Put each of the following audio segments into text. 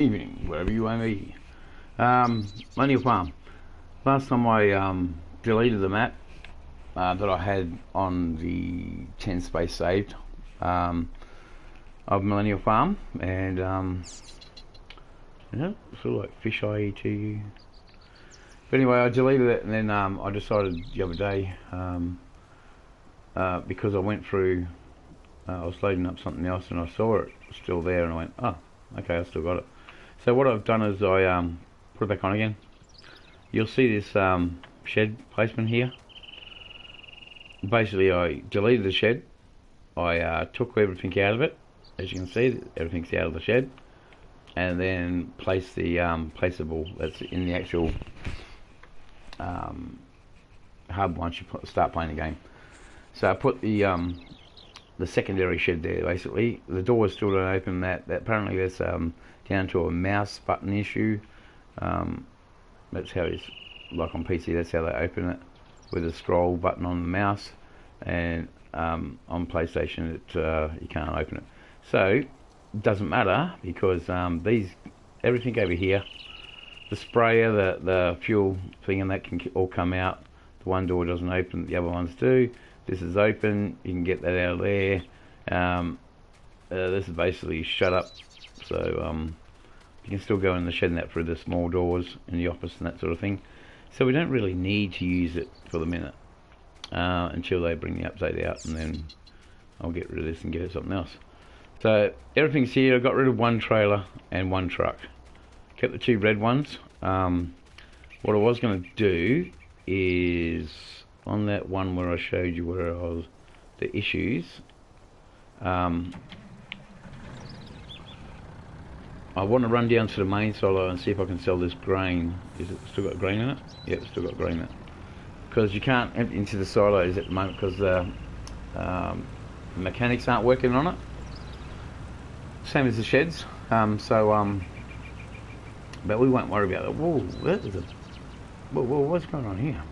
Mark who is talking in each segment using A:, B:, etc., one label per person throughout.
A: evening, wherever you may be. Millennial Farm. Last time I deleted the map that I had on the 10 space saved of Millennial Farm, and sort of like fish eye to you. But anyway, I deleted it, and then I decided the other day, because I went through, I was loading up something else and I saw it still there, and I went, oh, okay, I still got it. So what I've done is I put it back on again. You'll see this shed placement here. Basically, I deleted the shed. I took everything out of it. As you can see, everything's out of the shed, and then placed the placeable that's in the actual hub once you start playing the game. So I put the secondary shed there. Basically, the door is still don't open. That apparently that's down to a mouse button issue. That's how it's like on PC. That's how they open it, with a scroll button on the mouse, and on PlayStation you can't open it. So it doesn't matter, because everything over here, the sprayer, the fuel thing, and that can all come out. The one door doesn't open, the other ones do. This is open, you can get that out of there. This is basically shut up, so you can still go in the shed and that through the small doors in the office and that sort of thing. So we don't really need to use it for the minute, until they bring the update out, and then I'll get rid of this and get something else. So everything's here. I got rid of one trailer and one truck. Kept the two red ones. What I was going to do is, on that one where I showed you where I was, the issues, I want to run down to the main silo and see if I can sell this grain. Is it still got grain in it? Yeah, it's still got grain in it. Because you can't empty into the silos at the moment, because the mechanics aren't working on it. Same as the sheds. But we won't worry about it. Whoa, that is whoa, what's going on here?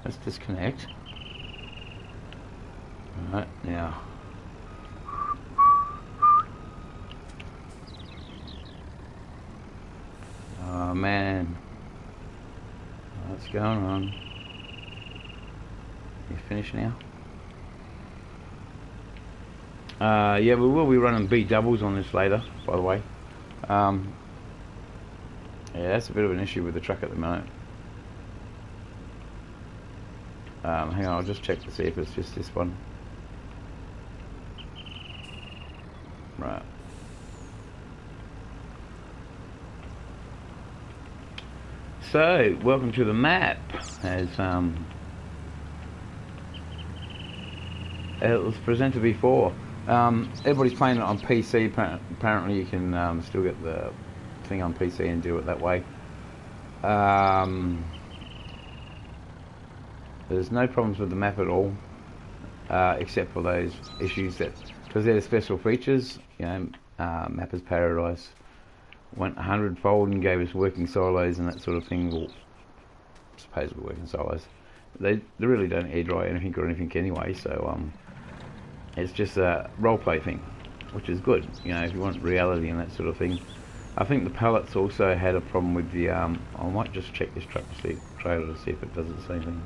A: Let's disconnect. Alright, now. Oh man. What's going on? You finished now? Yeah, we will be running B doubles on this later, by the way. Yeah, that's a bit of an issue with the truck at the moment. Hang on, I'll just check to see if it's just this one. Right. So, welcome to the map, as it was presented before. Everybody's playing it on PC. Apparently you can still get the thing on PC and do it that way. There's no problems with the map at all, except for those issues that, because they're the special features, you know, Mapper's Paradise went 100-fold and gave us working silos and that sort of thing. Well, supposedly working silos. They really don't air dry anything or anything anyway, so it's just a roleplay thing, which is good, you know, if you want reality and that sort of thing. I think the pallets also had a problem with the, I might just check this truck to see, trailer to see if it does the same thing.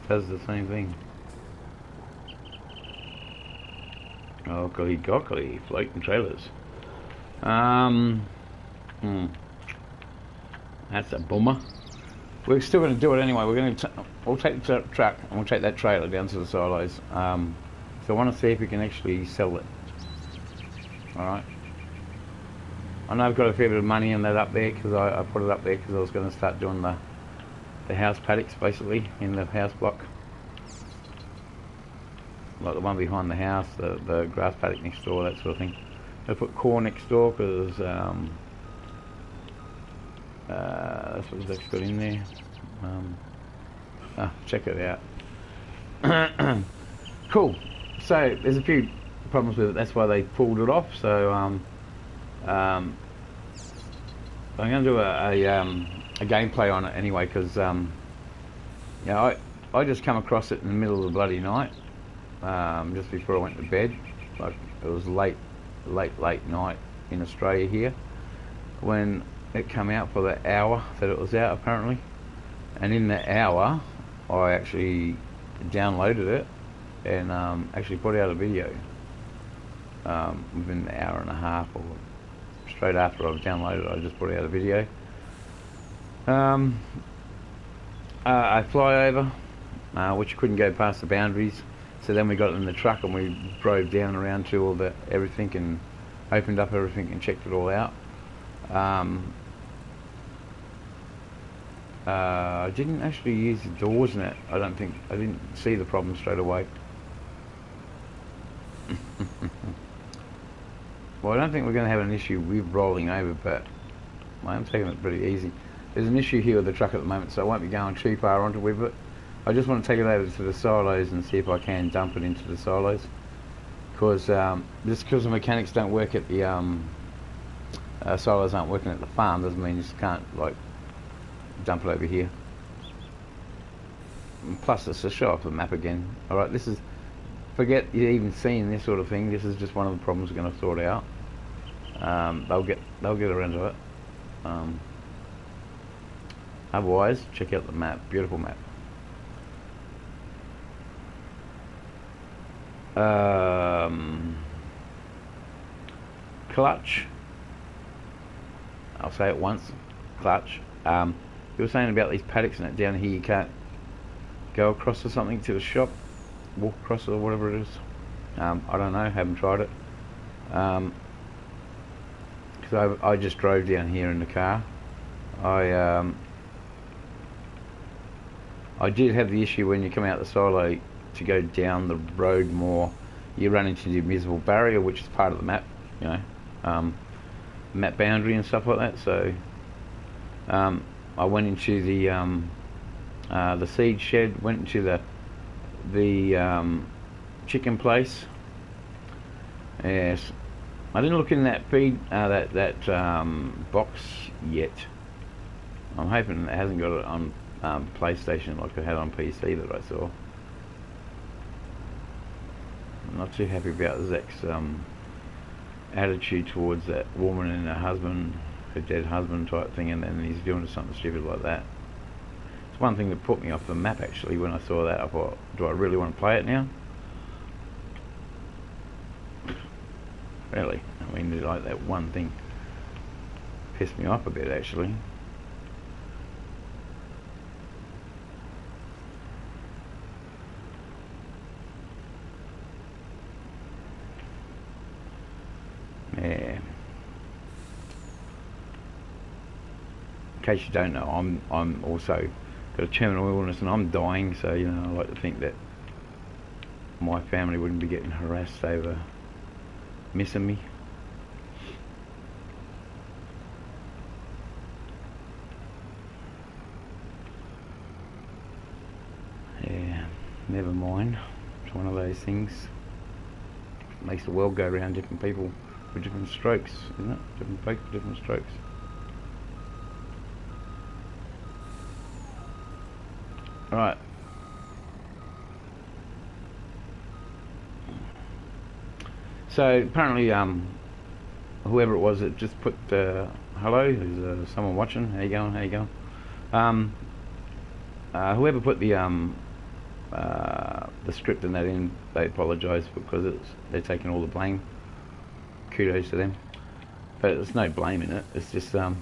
A: Does the same thing. Oakley gockly, floating trailers. That's a bummer. We're still going to do it anyway. We'll take the truck and we'll take that trailer down to the silos. So I want to see if we can actually sell it. Alright. I know I've got a fair bit of money in that up there, because I put it up there because I was going to start doing the house paddocks, basically, in the house block. Like the one behind the house, the grass paddock next door, that sort of thing. I put corn next door because that's what was actually got in there. check it out. Cool. So there's a few problems with it. That's why they pulled it off. So I'm going to do a gameplay on it anyway, because I just come across it in the middle of the bloody night, just before I went to bed. Like, it was late night in Australia here when it came out for the hour that it was out, apparently. And in the hour I actually downloaded it and actually put out a video within an hour and a half, or straight after I've downloaded it. I just put out a video. A flyover, which couldn't go past the boundaries, so then we got in the truck and we drove down around to all the everything and opened up everything and checked it all out. I didn't actually use the doors in it. I didn't see the problem straight away. Well, I don't think we're going to have an issue with rolling over, but I am taking it pretty easy. There's an issue here with the truck at the moment, so I won't be going too far onto with it. I just want to take it over to the silos and see if I can dump it into the silos. Because just because the mechanics don't work at the silos aren't working at the farm doesn't mean you just can't like dump it over here. And plus, it's to show off the map again. All right, this is, forget you even seeing this sort of thing. This is just one of the problems we're going to sort out. They'll get around to it. Otherwise, check out the map. Beautiful map. Clutch. I'll say it once. Clutch. You were saying about these paddocks and that down here, you can't go across or something to the shop, walk across or whatever it is. I don't know, haven't tried it. Because I just drove down here in the car. I did have the issue when you come out the silo to go down the road more, you run into the invisible barrier, which is part of the map, you know, map boundary and stuff like that. So I went into the seed shed, went into the chicken place. Yes, I didn't look in that feed that box yet. I'm hoping it hasn't got it on PlayStation like it had on PC that I saw. I'm not too happy about Zach's attitude towards that woman and her husband, her dead husband type thing, and then he's doing something stupid like that. It's one thing that put me off the map actually. When I saw that, I thought, do I really want to play it now? Really? I mean, like, that one thing pissed me off a bit actually. Yeah. In case you don't know, I'm also got a terminal illness and I'm dying, so you know, I like to think that my family wouldn't be getting harassed over missing me. Yeah, never mind. It's one of those things. Makes the world go around, different people with different strokes, isn't it? Different folks with different strokes. Alright. So apparently whoever it was that just put hello, is someone watching? How you going? How you going? Whoever put the script and that in, they apologise because they're taking all the blame. Kudos to them, but there's no blame in it. It's just a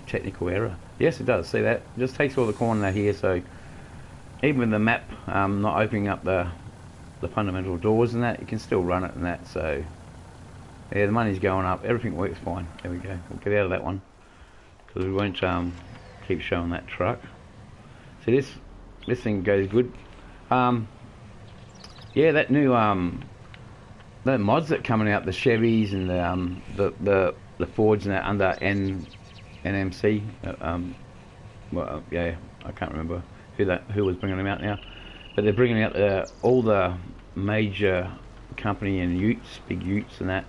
A: technical error. Yes, it does. See that? It just takes all the corner here, so even with the map not opening up the fundamental doors and that, you can still run it and that. So yeah, the money's going up. Everything works fine. There we go. We'll get out of that one because we won't keep showing that truck. So this thing goes good. Yeah, that new the mods that coming out, the Chevys and the Fords and that under NMC. Well, yeah, I can't remember who was bringing them out now, but they're bringing out all the major company and utes, big utes and that,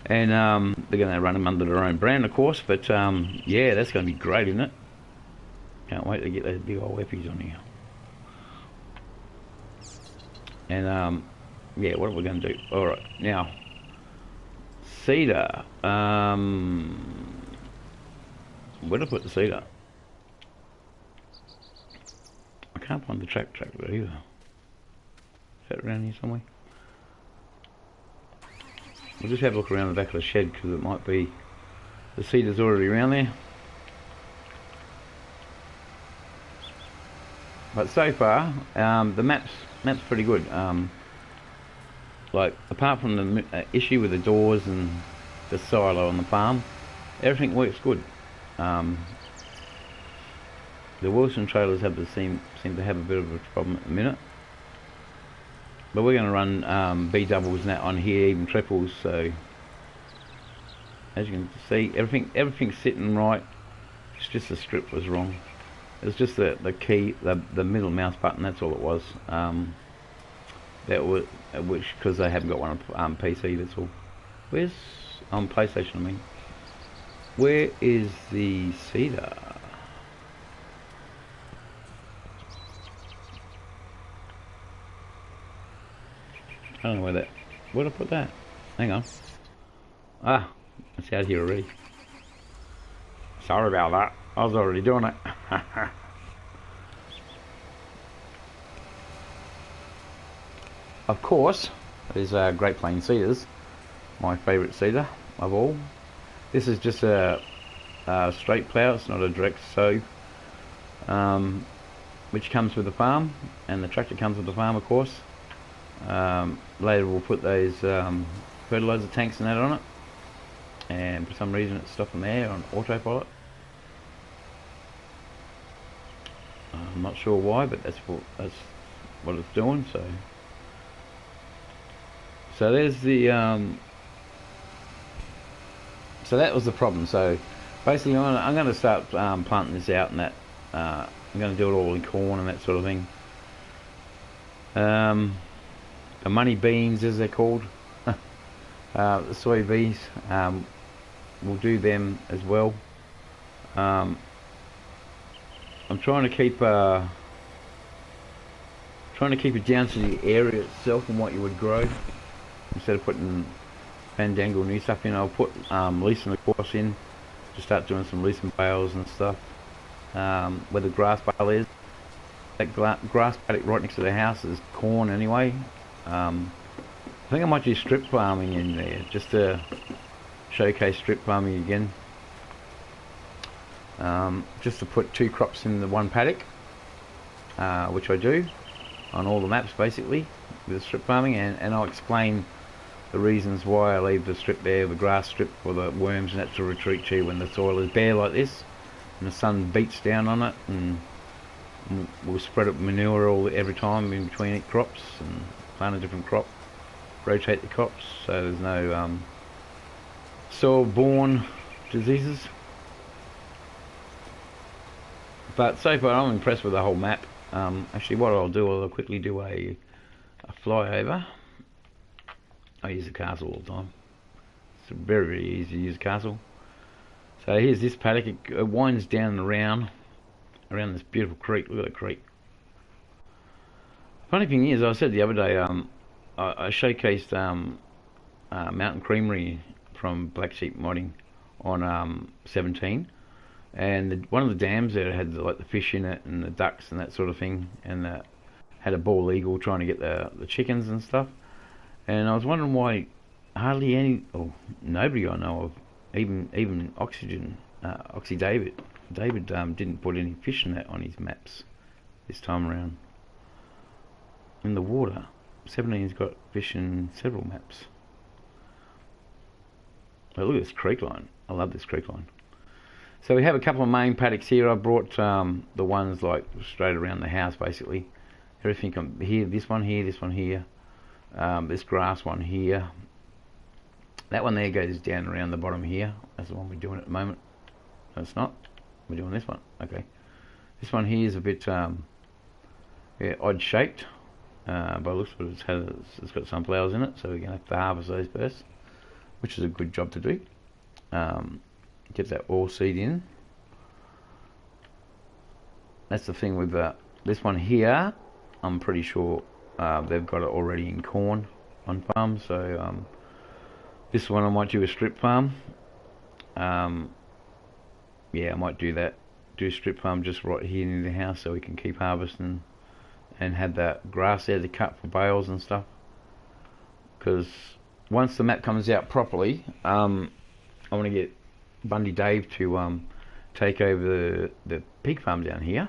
A: and they're going to run them under their own brand, of course. But yeah, that's going to be great, isn't it? Can't wait to get those big old Fs on here. And yeah, what are we going to do? All right, now cedar. Where did I put the cedar? I can't find the tractor either. Is that around here somewhere? We'll just have a look around the back of the shed because it might be the cedar's already around there. But so far, the map's pretty good. Like, apart from the issue with the doors and the silo on the farm, everything works good. The Wilson trailers seem to have a bit of a problem at the minute, but we're going to run B doubles and that on here, even triples. So as you can see, everything's sitting right. It's just the strip was wrong. It's just the key, the middle mouse button. That's all it was. That was because they haven't got one on PC. That's all. Where's on PlayStation? I mean, where is the cedar? I don't know where where'd I put that? Hang on. Ah, it's out here already. Sorry about that. I was already doing it. Of course, there's Great Plains cedars, my favourite cedar of all. This is just a straight plough. It's not a direct sow, which comes with the farm, and the tractor comes with the farm, of course. Later we'll put those fertiliser tanks and that on it, and for some reason it's stopping there on autopilot. I'm not sure why, but that's what it's doing. So there's the so that was the problem. So basically I'm going to start planting this out and that. I'm going to do it all in corn and that sort of thing. The money beans, as they're called, the soybeans, we'll do them as well. I'm trying to keep it down to the area itself and what you would grow, instead of putting fandangle new stuff in. I'll put leasing the course in to start doing some leasing bales and stuff. Where the grass bale is, that grass paddock right next to the house is corn anyway. I think I might do strip farming in there just to showcase strip farming again. Just to put 2 crops in the one paddock, which I do on all the maps basically with strip farming, and I'll explain the reasons why I leave the strip there, the grass strip, for the worms and that to retreat to when the soil is bare like this and the sun beats down on it, and we'll spread up manure every time in between each crops and plant a different crop, rotate the crops so there's no soil-borne diseases. But so far I'm impressed with the whole map. Actually, what I'll do, I'll quickly do a flyover. I use the castle all the time. It's very, very easy to use a castle. So here's this paddock. It winds down and around this beautiful creek. Look at the creek. Funny thing is, I said the other day, I showcased Mountain Creamery from Black Sheep Modding on 17, and one of the dams there had like the fish in it and the ducks and that sort of thing, and had a bald eagle trying to get the chickens and stuff. And I was wondering why hardly any, or nobody I know of, even Oxy David didn't put any fish in that on his maps this time around. In the water, 17's got fish in several maps. But look at this creek line. I love this creek line. So we have a couple of main paddocks here. I brought the ones like straight around the house basically. Everything here, this one here, this one here, this grass one here. That one there goes down around the bottom here. That's the one we're doing at the moment. No, it's not. We're doing this one. Okay. This one here is a bit Yeah, odd shaped. By the looks of it, it's got sunflowers in it, so we're going to have to harvest those first, which is a good job to do. Get that oil seed in. That's the thing with this one here. I'm pretty sure they've got it already in corn on farms, so this one I might do a strip farm. Yeah, I might do that. Do a strip farm just right here near the house so we can keep harvesting and have that grass there to cut for bales and stuff. Because once the map comes out properly, I want to get Bundy Dave to take over the pig farm down here.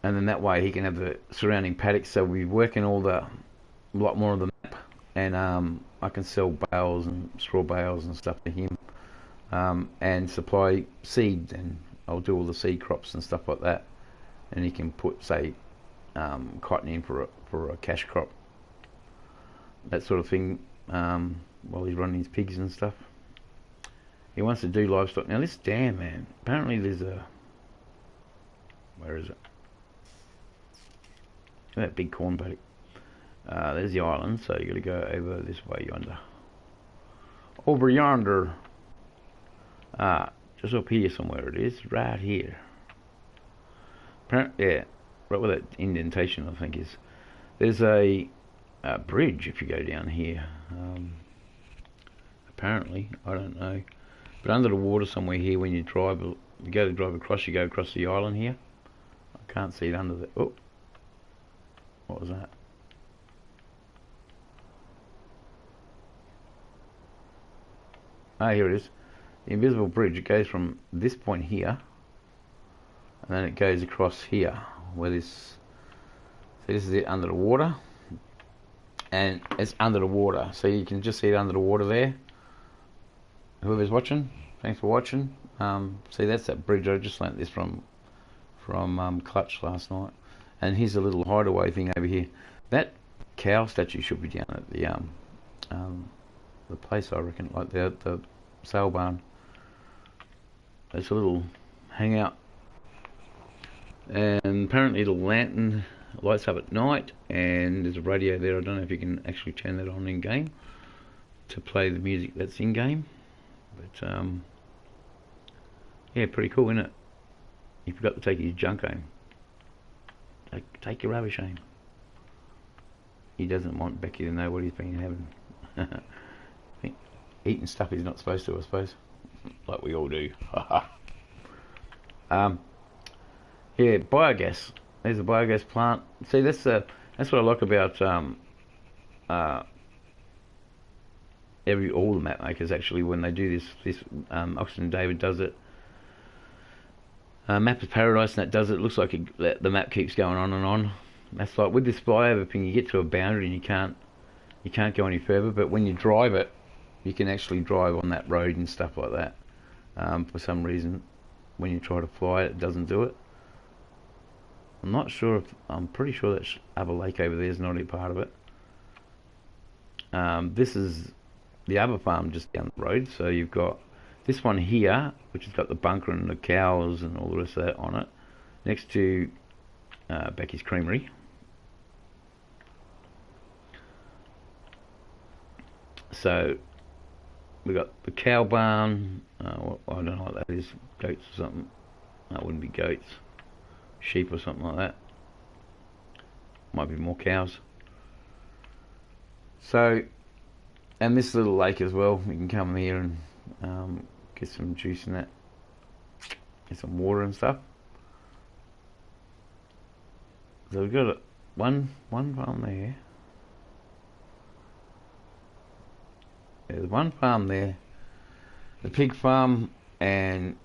A: And then that way he can have the surrounding paddocks, so we're working a lot more of the map, and I can sell bales and straw bales and stuff to him, and supply seed, and I'll do all the seed crops and stuff like that, and he can put, say, cotton in for a cash crop, that sort of thing, while he's running his pigs and stuff. He wants to do livestock. Now this dam, man, apparently there's where is it? That big corn paddock. There's the island, so you got to go over this way yonder. Over yonder. Just up here somewhere it is, right here. Yeah, right where that indentation I think is. There's a bridge if you go down here. Apparently, I don't know. But under the water somewhere here, when you drive across, you go across the island here. I can't see it under the. Oh. What was that? Ah, here it is. The invisible bridge. It goes from this point here, and then it goes across here, where this. So this is it under the water, and it's under the water. So you can just see it under the water there. Whoever's watching, thanks for watching. See, that's that bridge. I just learnt this from Clutch last night. And here's a little hideaway thing over here. That cow statue should be down at the place, I reckon, like the sale barn. It's a little hangout. And apparently the lantern lights up at night, and there's a radio there. I don't know if you can actually turn that on in game to play the music that's in game. But yeah, pretty cool, isn't it? He forgot to take his junk home. Take your rubbish home. He doesn't want Becky to know what he's been having. Eating stuff he's not supposed to, I suppose. Like we all do. Yeah, biogas. There's a biogas plant. See, that's what I like about all the map makers actually, when they do this. Oxford and David does it. Map of Paradise, and that does it. It looks like the map keeps going on and on. That's like with this flyover thing, you get to a boundary and you can't go any further. But when you drive it, you can actually drive on that road and stuff like that. For some reason, when you try to fly it, it doesn't do it. I'm pretty sure that other lake over there is not a part of it. This is the other farm just down the road. So you've got this one here, which has got the bunker and the cows and all the rest of that on it, next to Becky's Creamery. So we got the cow barn. I don't know what that is. Goats or something. That wouldn't be goats. Sheep or something like that. Might be more cows. So, and this little lake as well. You can come here and get some juice in that. Get some water and stuff. So we've got one farm there. There's one farm there. The pig farm and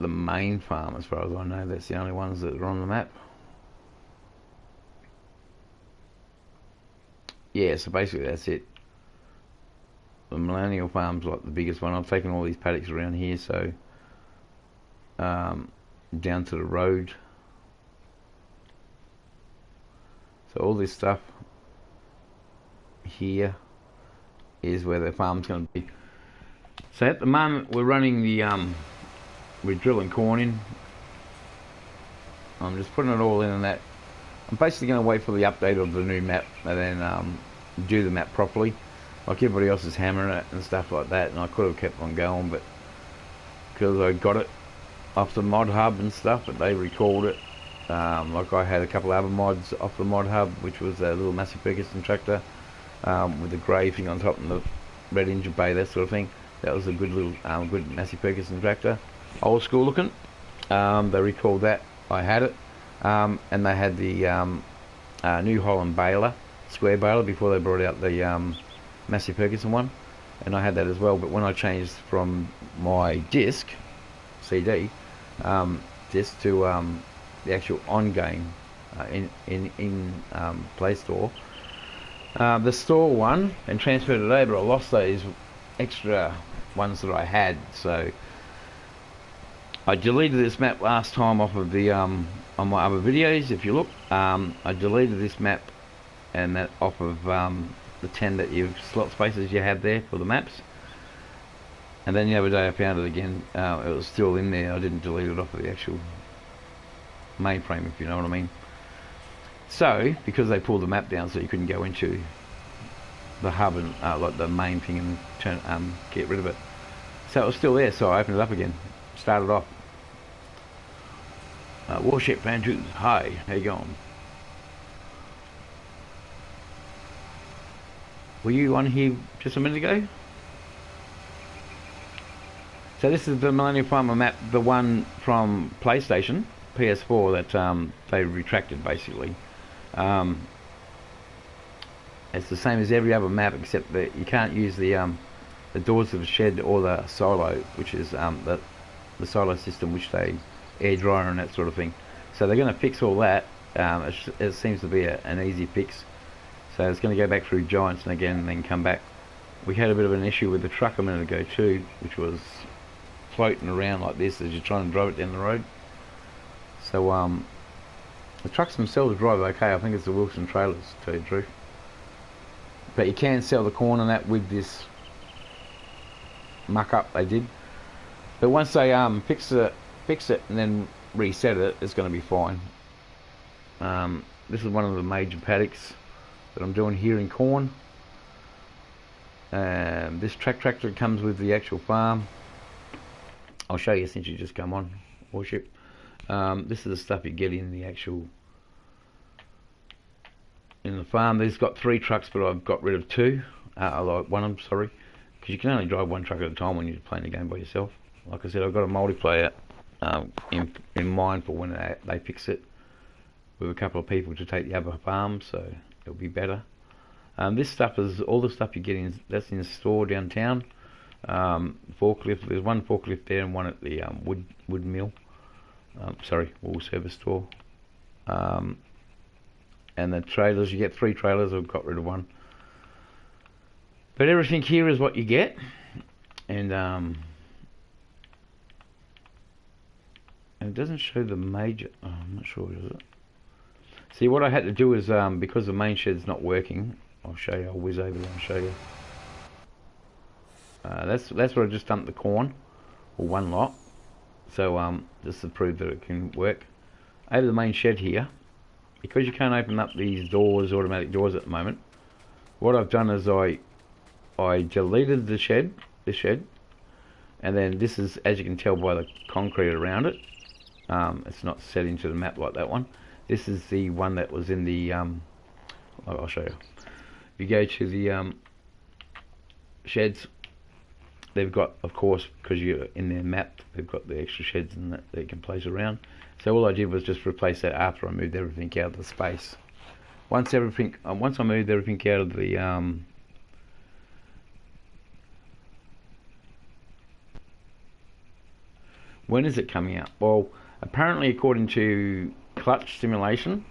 A: the main farm, as far as I know. That's the only ones that are on the map. Yeah, so basically that's it. The millennial farm's like the biggest one. I've taken all these paddocks around here, so down to the road. So all this stuff here is where the farm's going to be. So at the moment we're running the we're drilling corn in I'm just putting it all in, and that I'm basically going to wait for the update of the new map and then do the map properly. Like everybody else is hammering it and stuff like that, and I could have kept on going, but because I got it off the mod hub and stuff, but they recalled it. Like I had a couple of other mods off the mod hub, which was a little Massey Ferguson tractor with the grey thing on top and the red engine bay, that sort of thing. That was a good little good Massey Ferguson tractor, old school looking. They recalled that. I had it, and they had the New Holland baler, square baler, before they brought out the Massey Ferguson one, and I had that as well. But when I changed from my disc CD disc to the actual on game in Play Store, the store one, and transferred it over, I lost those extra ones that I had. So I deleted this map last time off of the on my other videos. If you look, I deleted this map and that off of the 10 that you slot spaces you have there for the maps. And then the other day I found it again. It was still in there. I didn't delete it off of the actual mainframe, if you know what I mean. So because they pulled the map down so you couldn't go into the hub and like the main thing and turn get rid of it, so it was still there. So I opened it up again, started off. Warship Fan 2, hi, how you going? Were you on here just a minute ago? So this is the Millennial Farmer map, the one from PlayStation, PS4, that they retracted basically. It's the same as every other map except that you can't use the doors of the shed or the silo, which is the silo system, which they air dryer and that sort of thing. So they're going to fix all that. It seems to be an easy fix. So it's going to go back through Giants and again and then come back. We had a bit of an issue with the truck a minute ago too, which was floating around like this as you're trying to drive it down the road. So the trucks themselves drive okay. I think it's the Wilson trailers, to tell you the truth. But you can sell the corn and that with this muck up they did. But once they fix it and then reset it, it's going to be fine. This is one of the major paddocks that I'm doing here in corn. This tractor comes with the actual farm. I'll show you since you just come on, Warship. This is the stuff you get in the actual in the farm. There's got 3 trucks, but I've got rid of 2. Like one of them, sorry, because you can only drive 1 truck at a time when you're playing the game by yourself. Like I said, I've got a multiplayer in mind for when they fix it, with a couple of people to take the other farm, so it'll be better. This stuff is all the stuff you get in. That's in the store downtown. Forklift. There's 1 forklift there and 1 at the wood mill. Sorry, wool service store. And the trailers, you get 3 trailers. I've got rid of 1. But everything here is what you get, and it doesn't show the major. Oh, I'm not sure, does it? See, what I had to do is because the main shed's not working. I'll show you. I'll whiz over there and show you. That's where I just dumped the corn, or 1 lot. So just to prove that it can work. Over the main shed here, because you can't open up these doors, automatic doors at the moment. What I've done is I deleted the shed, and then this is, as you can tell by the concrete around it, it's not set into the map like that one. This is the one that was in the I'll show you. If you go to the sheds, they've got, of course, because you're in their map, they've got the extra sheds and that you can place around. So all I did was just replace that after I moved everything out of the space. Once I moved everything out of the when is it coming out? Well, apparently according to Clutch Simulation,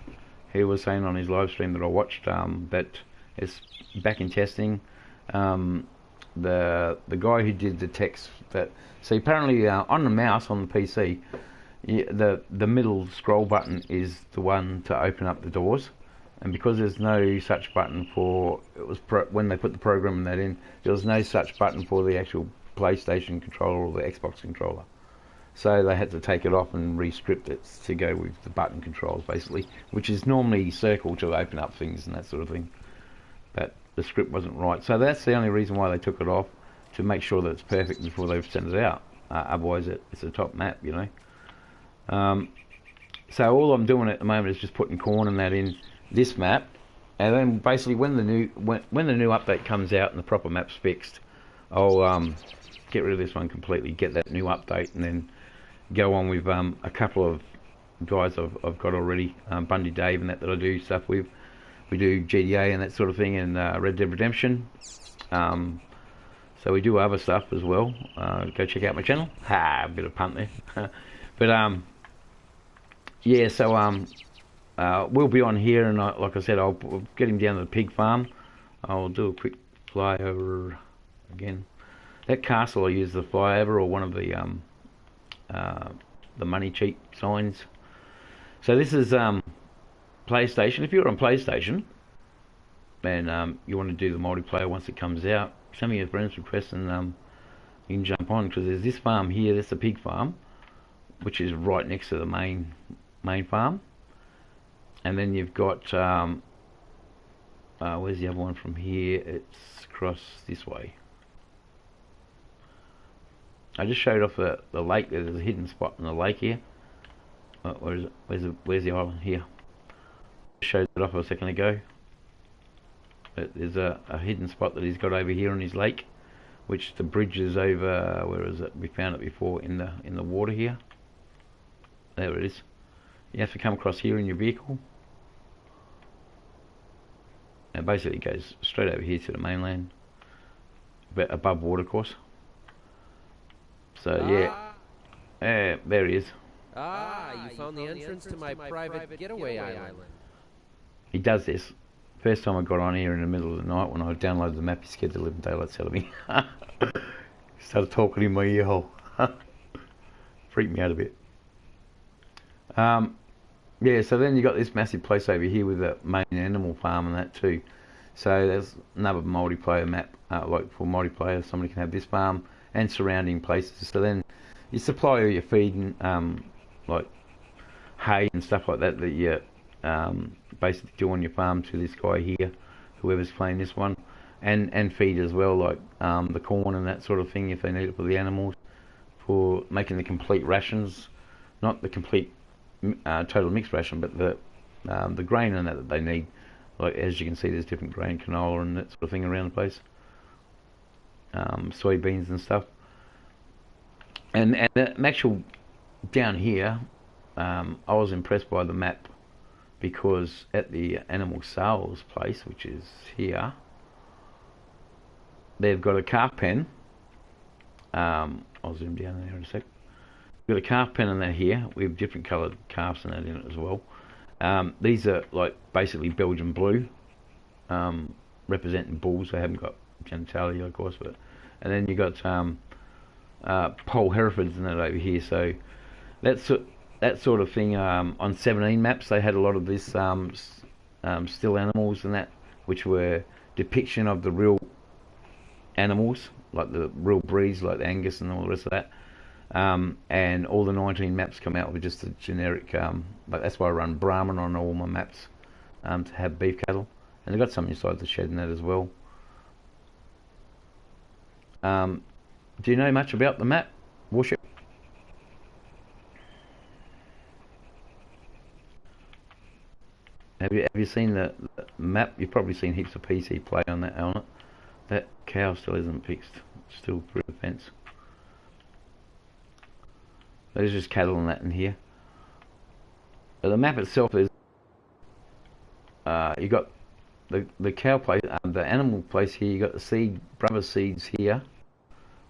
A: he was saying on his live stream that I watched that it's back in testing. The guy who did the text that, so apparently on the mouse on the PC, the middle scroll button is the one to open up the doors, and because there's no such button for, it was when they put the program that in, there was no such button for the actual PlayStation controller or the Xbox controller. so they had to take it off and re-script it to go with the button controls basically, which is normally circle to open up things and that sort of thing, but the script wasn't right, so that's the only reason why they took it off, to make sure that it's perfect before they send it out. Otherwise it's a top map, you know. So all I'm doing at the moment is just putting corn and that in this map, and then basically when the new update comes out and the proper map's fixed, I'll get rid of this one completely, get that new update, and then go on with a couple of guys I've got already, Bundy Dave and that I do stuff with. We do GTA and that sort of thing, and Red Dead Redemption. So we do other stuff as well. Go check out my channel. A bit of punt there. But yeah, so we'll be on here, and like I said, I'll get him down to the pig farm. I'll do a quick flyover again. That castle I use the flyover, or one of the money cheap signs. So this is PlayStation. If you're on PlayStation and you want to do the multiplayer once it comes out, send me your friends request, and you can jump on, because there's this farm here. That's the pig farm, which is right next to the main farm. And then you've got where's the other one from here? It's across this way. I just showed off the lake. There's a hidden spot in the lake here. Where is it? Where's the island here? Showed it off a second ago. But there's a hidden spot that he's got over here on his lake, which the bridge is over. Where is it? We found it before in the water here. There it is. You have to come across here in your vehicle, and basically it goes straight over here to the mainland, but above water course. So yeah, there he is.
B: You found the entrance to my private getaway island.
A: He does this. First time I got on here in the middle of the night when I downloaded the map, he scared the living daylights out of me. He started talking in my ear hole. Freaked me out a bit. Yeah, so then you got this massive place over here with the main animal farm and that too. So there's another multiplayer map, like for multiplayer, somebody can have this farm and surrounding places. So then you supply all your feed and like hay and stuff like that you basically do on your farm to this guy here, whoever's playing this one, and feed as well, like the corn and that sort of thing if they need it for the animals, for making the complete rations, not the complete total mixed ration, but the grain and that they need. Like as you can see, there's different grain, canola and that sort of thing around the place, soybeans and stuff. And the actual down here, I was impressed by the map, because at the animal sales place, which is here, they've got a calf pen. I'll zoom down there in a sec. We've got a calf pen in there here. We have different coloured calves in that in it as well. These are like basically Belgian blue, representing bulls. They haven't got genitalia, of course, but and then you got Pole Herefords in that over here. So that's that sort of thing. On 17 maps, they had a lot of this still animals and that, which were depiction of the real animals, like the real breeds, like the Angus and all the rest of that. And all the 19 maps come out with just a generic, but that's why I run Brahman on all my maps, to have beef cattle, and they've got some inside the shed in that as well. Do you know much about the map, Worship? Have you seen the map? You've probably seen heaps of PC play on that element. That cow still isn't fixed, still through the fence. There's just cattle and that in here. But the map itself is, you got the cow place, the animal place here. You got the seed, brother seeds here,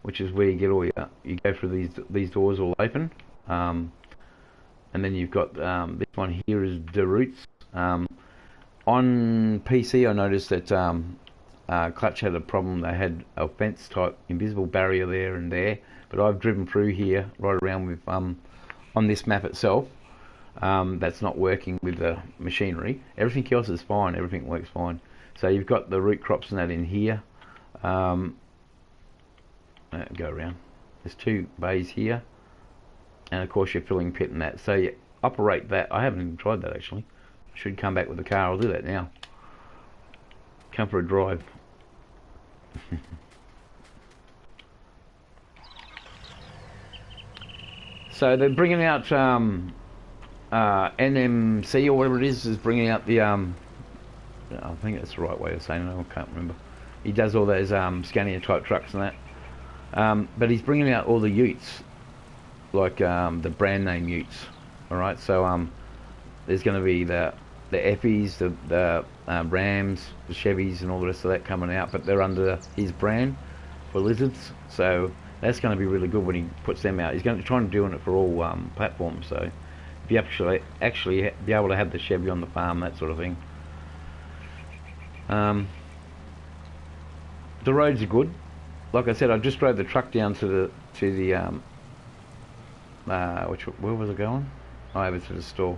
A: which is where you get all your. You go through these doors all open, and then you've got this one here is the roots. On PC, I noticed that Clutch had a problem. They had a fence type invisible barrier there and there, but I've driven through here right around with on this map itself. That's not working with the machinery. Everything else is fine. Everything works fine. So you've got the root crops and that in here. Go around. There's two bays here. and of course your filling pit and that. So you operate that. I haven't even tried that actually. I should come back with the car. I'll do that now. Come for a drive. So they're bringing out NMC or whatever it is bringing out the I think that's the right way of saying it. I can't remember. He does all those Scania type trucks and that. But he's bringing out all the utes, like the brand name utes. All right, so there's going to be the Effes, the Rams, the Chevys, and all the rest of that coming out, but they're under his brand for lizards. So that's going to be really good when he puts them out. He's going to try and do it for all platforms. So if you actually be able to have the Chevy on the farm, that sort of thing. The roads are good. Like I said, I just drove the truck down to the where was it going? Oh, over to the store.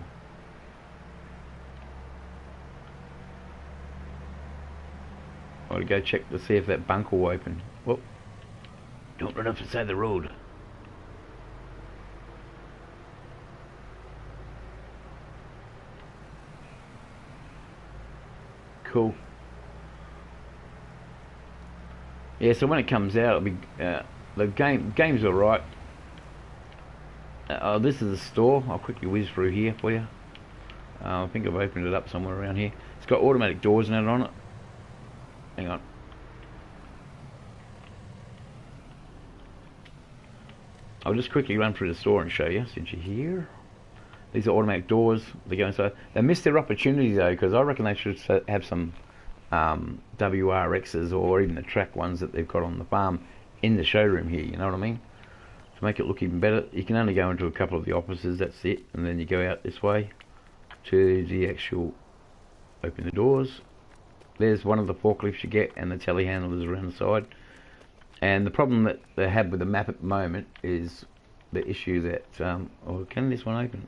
A: I want to go check to see if that bunk will open. Well, don't run off the side of the road. Cool. Yeah, so when it comes out, it'll be the game's alright. Oh, this is the store. I'll quickly whiz through here for you. I think I've opened it up somewhere around here. It's got automatic doors and that on it. Hang on. I'll just quickly run through the store and show you, since you're here. These are automatic doors. They go inside. They missed their opportunity though, because I reckon they should have some WRXs or even the track ones that they've got on the farm in the showroom here. You know what I mean? To make it look even better, you can only go into a couple of the offices. That's it, and then you go out this way to the actual. Open the doors. There's one of the forklifts you get, and the telehandlers around the side. And the problem that they have with the map at the moment is the issue that, oh, can this one open?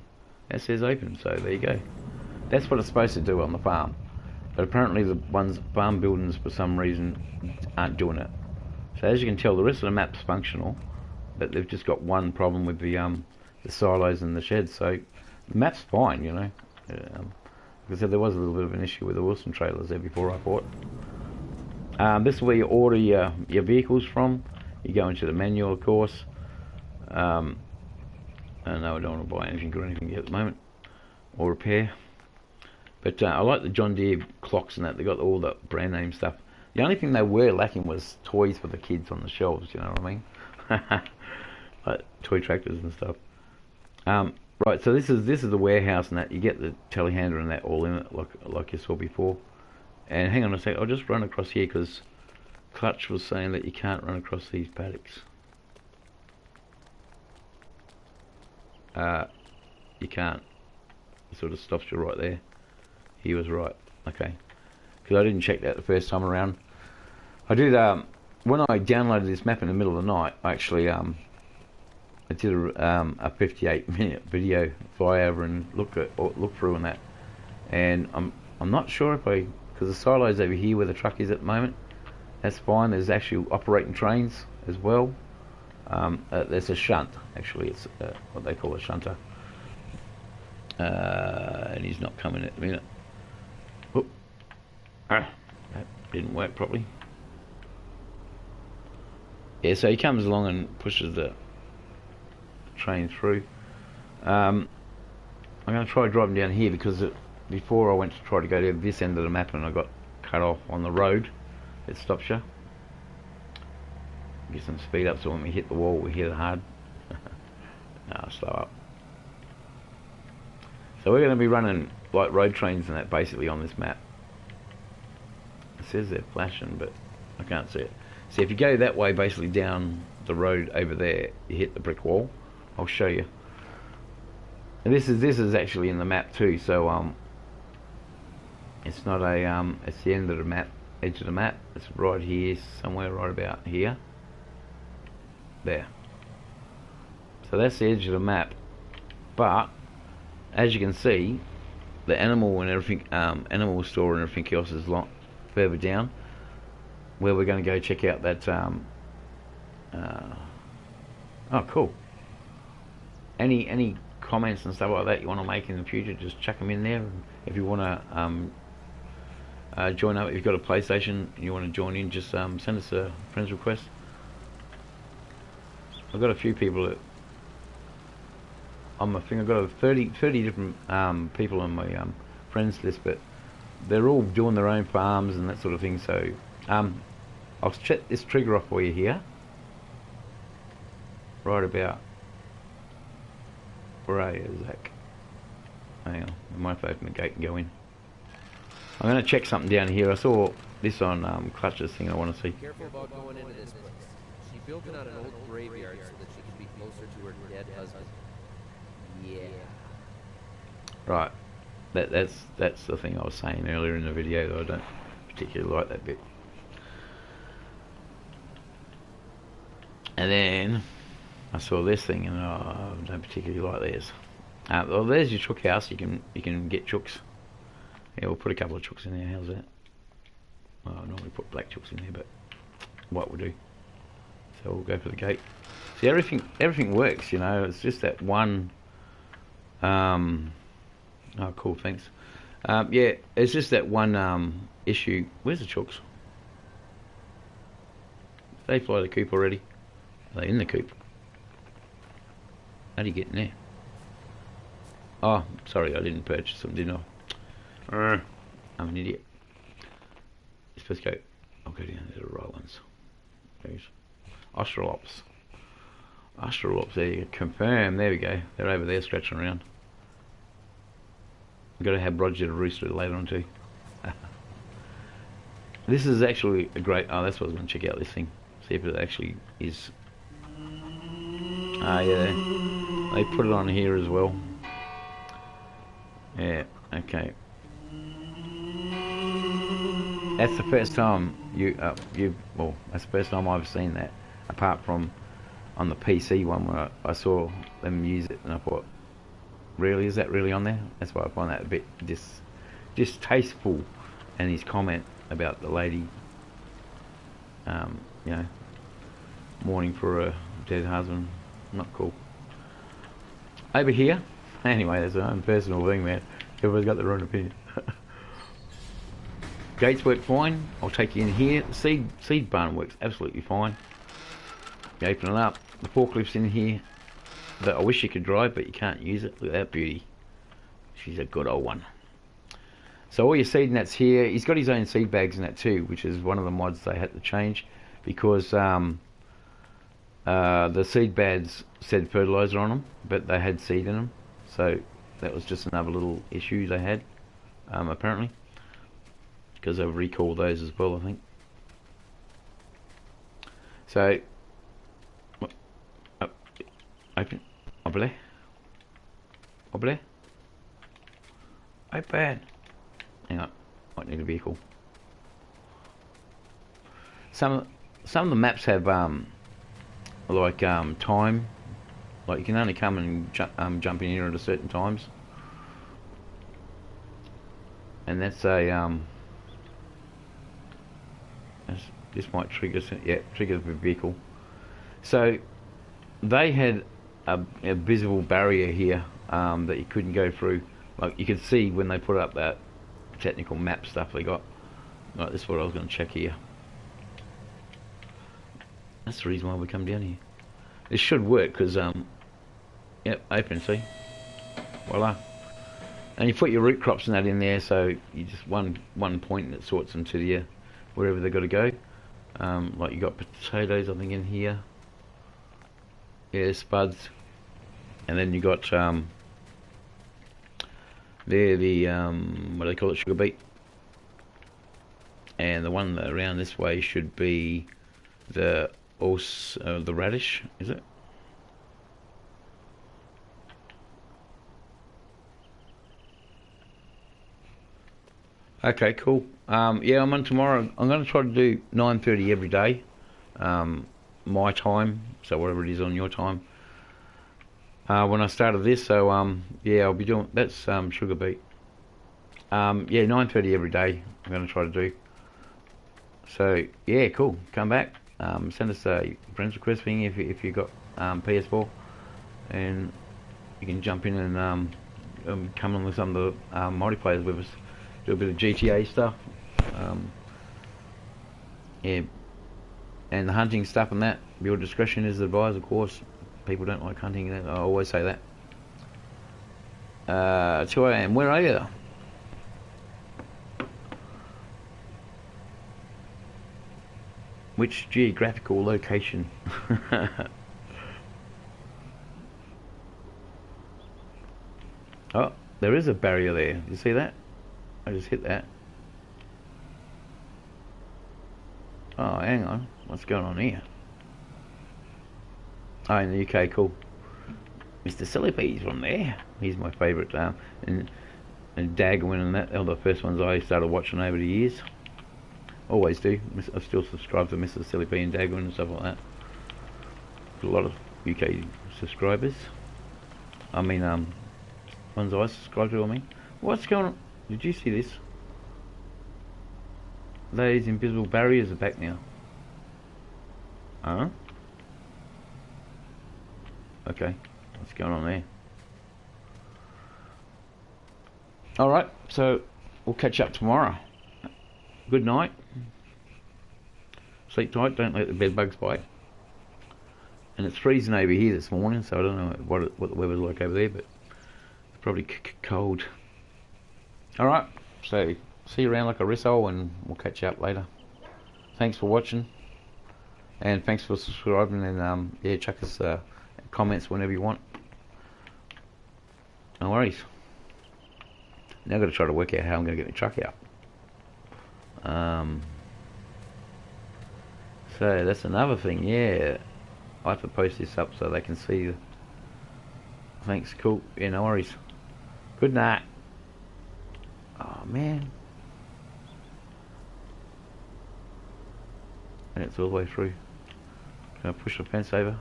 A: That says open, so there you go. That's what it's supposed to do on the farm. But apparently the farm buildings, for some reason, aren't doing it. So as you can tell, the rest of the map's functional, but they've just got one problem with the silos and the sheds. So the map's fine, you know. Like I said, there was a little bit of an issue with the Wilson trailers there before I bought. This is where you order your vehicles from. You go into the manual, of course. I know I don't want to buy anything or anything yet at the moment, or repair. But I like the John Deere clocks and that. They got all the brand name stuff. The only thing they were lacking was toys for the kids on the shelves. You know what I mean? Like toy tractors and stuff. Right, so this is the warehouse and that. You get the telehandler and that all in it, like you saw before. And hang on a sec, I'll just run across here because Clutch was saying that you can't run across these paddocks. You can't. It sort of stops you right there. He was right. Okay. Because I didn't check that the first time around. I did, when I downloaded this map in the middle of the night, I actually, I did a 58-minute video flyover and look through and that. And I'm not sure if because the silo's over here where the truck is at the moment. That's fine. There's actually operating trains as well. There's a shunt, actually. It's what they call a shunter. And he's not coming at the minute. Whoop. That didn't work properly. Yeah, so he comes along and pushes the train through. I'm going to try driving down here because before I went to try to go to this end of the map and I got cut off on the road. It stops you. Get some speed up so when we hit the wall we hit it hard. No, slow up. So we're going to be running like road trains and that basically on this map. It says they're flashing but I can't see it. See, if you go that way basically down the road over there, you hit the brick wall. I'll show you. And this is actually in the map too, so it's not a it's the end of the map, edge of the map. It's right here, somewhere right about here. There. So that's the edge of the map. But as you can see, the animal and everything, animal store and everything else is a lot further down. Where we're going to go check out that. Oh, cool. any comments and stuff like that you want to make in the future, just chuck them in there. If you want to join up, if you've got a PlayStation and you want to join in, just send us a friends request. I've got a few people that on my thing. I've got 30 different people on my friends list, but they're all doing their own farms and that sort of thing. So I'll set this trigger off for you here. Right about. Where are you, Zach? Hang on, I might have to open the gate and go in. I'm going to check something down here. I saw this on Clutch's thing I want to see.
B: Careful about going into this place. She built it on an old graveyard so that she could be closer to her dead husband. Yeah.
A: Right. That's the thing I was saying earlier in the video, that I don't particularly like that bit. And then I saw this thing, and I don't particularly like this. Well, there's your chook house. You can get chooks. Yeah, we'll put a couple of chooks in there. How's that? Well, I normally put black chooks in there, but white will do. So we'll go for the gate. See, everything works. You know, it's just that one. Oh, cool. Thanks. Yeah, it's just that one issue. Where's the chooks? They fly the coop already. Are they in the coop? How do you get in there? Oh, sorry, I didn't purchase them, didn't I? I'm an idiot. You're supposed to go. I'll go down to the right ones. There's Australops. Australops, there you go. Confirm. There we go. They're over there scratching around. I've got to have Roger the Rooster later on too. This is actually a great. Oh, that's what I was going to check out this thing. See if it actually is. Ah, yeah. They put it on here as well. Yeah. Okay. That's the first time well, that's the first time I've seen that, apart from on the PC one where I saw them use it, and I thought, really, is that really on there? That's why I find that a bit distasteful. And his comment about the lady, you know, mourning for a dead husband, not cool. Over here, anyway, that's an own personal thing, man. Everybody's got their own opinion. Gates work fine. I'll take you in here. The seed barn works absolutely fine. You open it up. The forklift's in here. That I wish you could drive, but you can't use it. Look at that beauty. She's a good old one. So all your seed nets here. He's got his own seed bags in that too, which is one of the mods they had to change because the seed bags said fertilizer on them, but they had seed in them. So that was just another little issue they had, apparently, because they've recalled those as well, I think. So open. Open. Open. Hang on. Might need a vehicle. Some of the maps have time. Like you can only come and jump in here at a certain times. And that's a this might trigger. Yeah, trigger the vehicle. So they had a visible barrier here that you couldn't go through. Like you could see when they put up that technical map stuff they got. Right, this is what I was going to check here. That's the reason why we come down here. This should work because yep, open. See, voila. And you put your root crops and that in there, so you just one point and it sorts them to the wherever they've got to go. Like you got potatoes, I think, in here. Yeah, spuds. And then you got there the what do they call it, sugar beet. And the one around this way should be the radish, is it? Okay, cool. Yeah, I'm on tomorrow. I'm going to try to do 9:30 every day, my time, so whatever it is on your time. When I started this, so yeah, I'll be doing that's sugar beet. Yeah, 9:30 every day. I'm going to try to do. So yeah, cool. Come back. Send us a friends request thing if you got PS4, and you can jump in and come on with some of the multiplayers with us, do a bit of GTA stuff. Yeah, and the hunting stuff and that, your discretion is advised, of course. People don't like hunting, I always say that. 2 AM, where are you? Which geographical location? Oh, there is a barrier there. You see that? I just hit that. Oh, hang on. What's going on here? Oh, in the UK, cool. Mr. Sillypee's from there. He's my favourite. And Dagwin and that, they're the first ones I started watching over the years. Always do. I still subscribe to Mr. Sillypee and Dagwin and stuff like that. A lot of UK subscribers. I mean, ones I subscribe to, I mean. What's going on? Did you see this? Those invisible barriers are back now. Huh? Okay. What's going on there? Alright, so we'll catch up tomorrow. Good night. Sleep tight, don't let the bed bugs bite. And it's freezing over here this morning, so I don't know what the weather's like over there, but it's probably cold. Alright, so see you around like a risshole, and we'll catch you up later. Thanks for watching, and thanks for subscribing, and yeah, chuck us comments whenever you want. No worries. Now I've got to try to work out how I'm going to get my truck out. So that's another thing, yeah. I have to post this up so they can see the... Thanks, cool. Yeah, no worries. Good night. Oh, man. And it's all the way through. Can I push the fence over?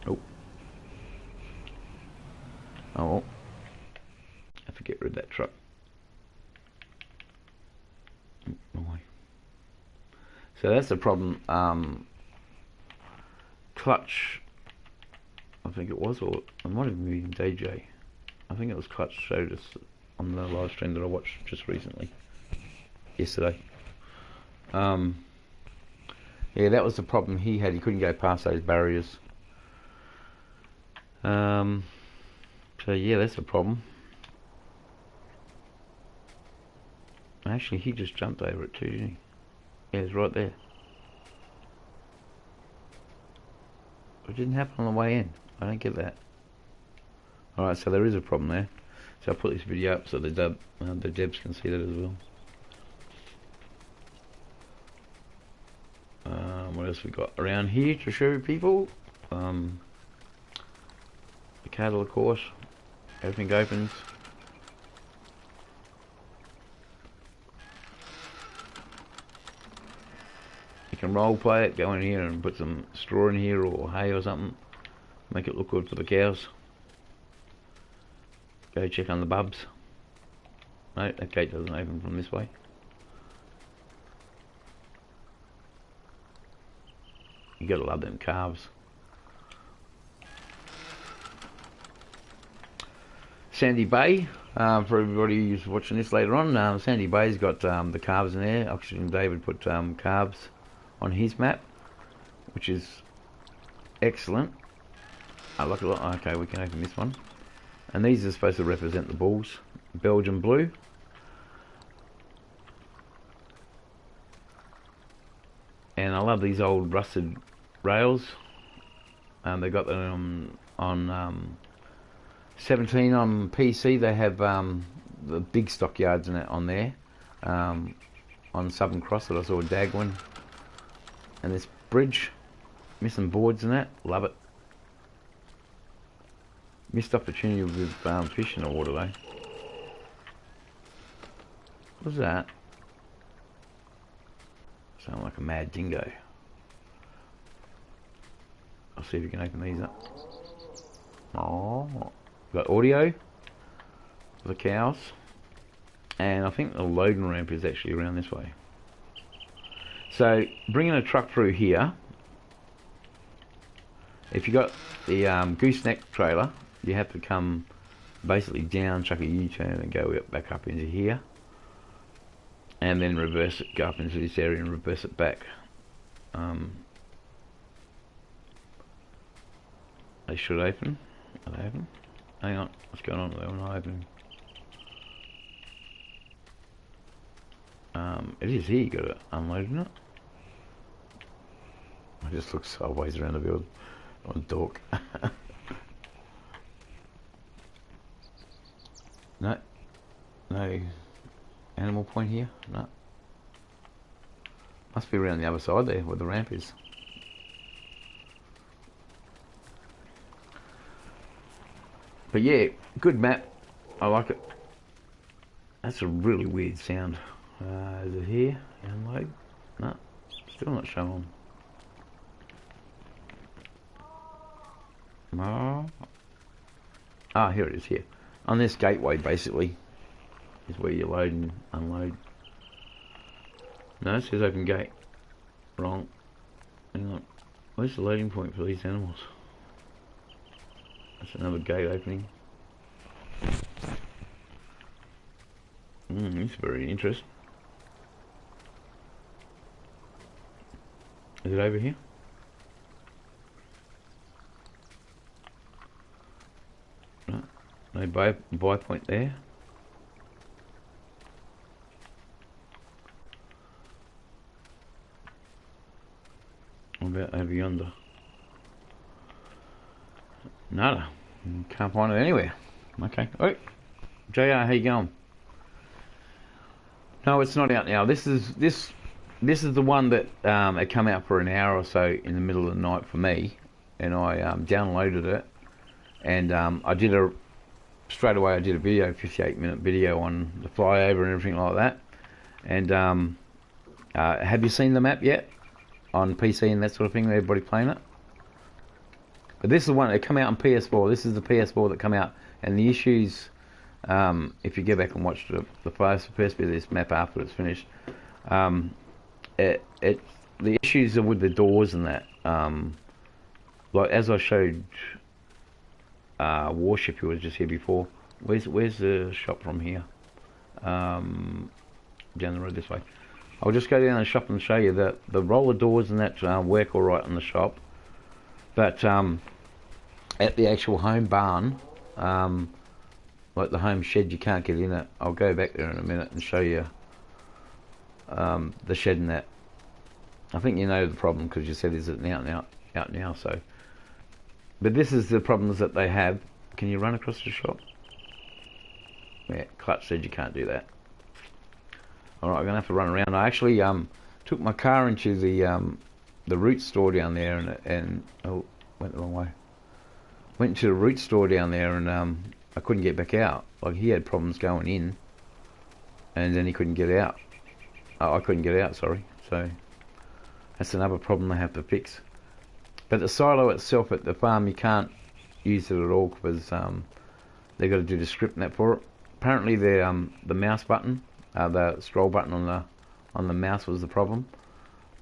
A: Nope. Oh, well. I have to get rid of that truck. So that's the problem. Clutch, I think it was, or it might have been DJ. I think it was Clutch showed us on the live stream that I watched just recently, yesterday. Yeah, that was the problem he had. He couldn't go past those barriers. So yeah, that's the problem. Actually, he just jumped over it too, didn't he? Yeah, it's right there. It didn't happen on the way in. I don't get that. Alright, so there is a problem there. So I'll put this video up so the devs can see that as well. What else we got around here to show people? The cattle, of course. Everything opens. Can role play it, go in here and put some straw in here or hay or something, make it look good for the cows. Go check on the bubs. No, that gate doesn't open from this way. You gotta love them calves. Sandy Bay, for everybody who's watching this later on, Sandy Bay's got the calves in there. Oxygen David put calves on his map, which is excellent. Look, okay, we can open this one, and these are supposed to represent the bulls. Belgian blue, and I love these old rusted rails. They got them on 17 on PC. They have the big stockyards in it on there. On Southern Cross that I saw Dagwin. And this bridge, missing boards and that, love it. Missed opportunity with fish in the water though. What's that? Sound like a mad dingo. I'll see if we can open these up. Oh, got audio for the cows, and I think the loading ramp is actually around this way. So bringing a truck through here, if you got the gooseneck trailer, you have to come basically down, chuck a U-turn and go back up into here, and then reverse it, go up into this area and reverse it back. They should open. Are they open? Hang on, what's going on? They're not opening. It is here, you got it unloading it. I just look sideways around the build on dork. No animal point here. No, must be around the other side there where the ramp is. But yeah, good map. I like it. That's a really weird sound. Is it here? Download? No, still not showing. No. Ah, here it is. Here on this gateway, basically, is where you load and unload. No, it says open gate. Wrong. Hang on. Where's the loading point for these animals? That's another gate opening. This is very interesting. Is it over here? No, no buy point there. What about over yonder? Nada. Can't find it anywhere. Okay. Oh, JR, how you going? No, it's not out now. This is the one that had come out for an hour or so in the middle of the night for me, and I downloaded it, and I did straight away. I did a video, 58-minute video on the flyover and everything like that. And have you seen the map yet on PC and that sort of thing? Everybody playing it? But this is the one that come out on PS4. This is the PS4 that come out, and the issues. If you go back and watch the first bit of this map after it's finished, the issues are with the doors and that. Like as I showed, Warship, who was just here before. Where's the shop from here? Down the road this way. I'll just go down the shop and show you that the roller doors and that work all right in the shop, but at the actual home barn, like the home shed, you can't get in it. I'll go back there in a minute and show you the shed and that. I think you know the problem because you said is it out now. So, but this is the problems that they have. Can you run across the shop? Yeah, Clutch said you can't do that. All right, I'm gonna have to run around. I actually took my car into the root store down there and oh, went the wrong way. Went to the root store down there and I couldn't get back out. Like he had problems going in, and then he couldn't get out. Oh, I couldn't get out. Sorry. So that's another problem they have to fix. But the silo itself at the farm, you can't use it at all because they've got to do the script and that for it. Apparently, the mouse button, the scroll button on the mouse was the problem,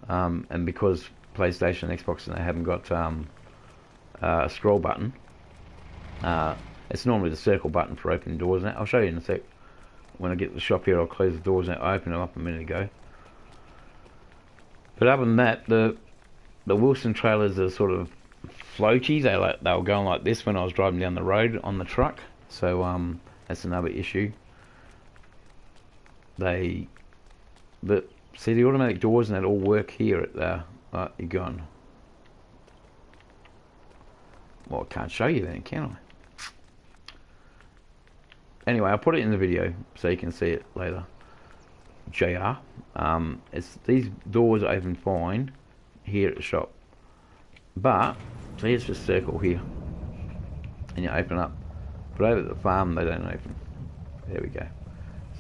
A: and because PlayStation, Xbox, and they haven't got a scroll button. It's normally the circle button for opening doors. Now, I'll show you in a sec. When I get to the shop here, I'll close the doors and I opened them up a minute ago. But other than that, the Wilson trailers are sort of floaty. They were going like this when I was driving down the road on the truck. So that's another issue. See the automatic doors and that all work here at the. You're gone. Well, I can't show you then, can I? Anyway, I'll put it in the video so you can see it later. JR. These doors open fine here at the shop. But, see, it's just circle here. And you open up. But over at the farm, they don't open. There we go.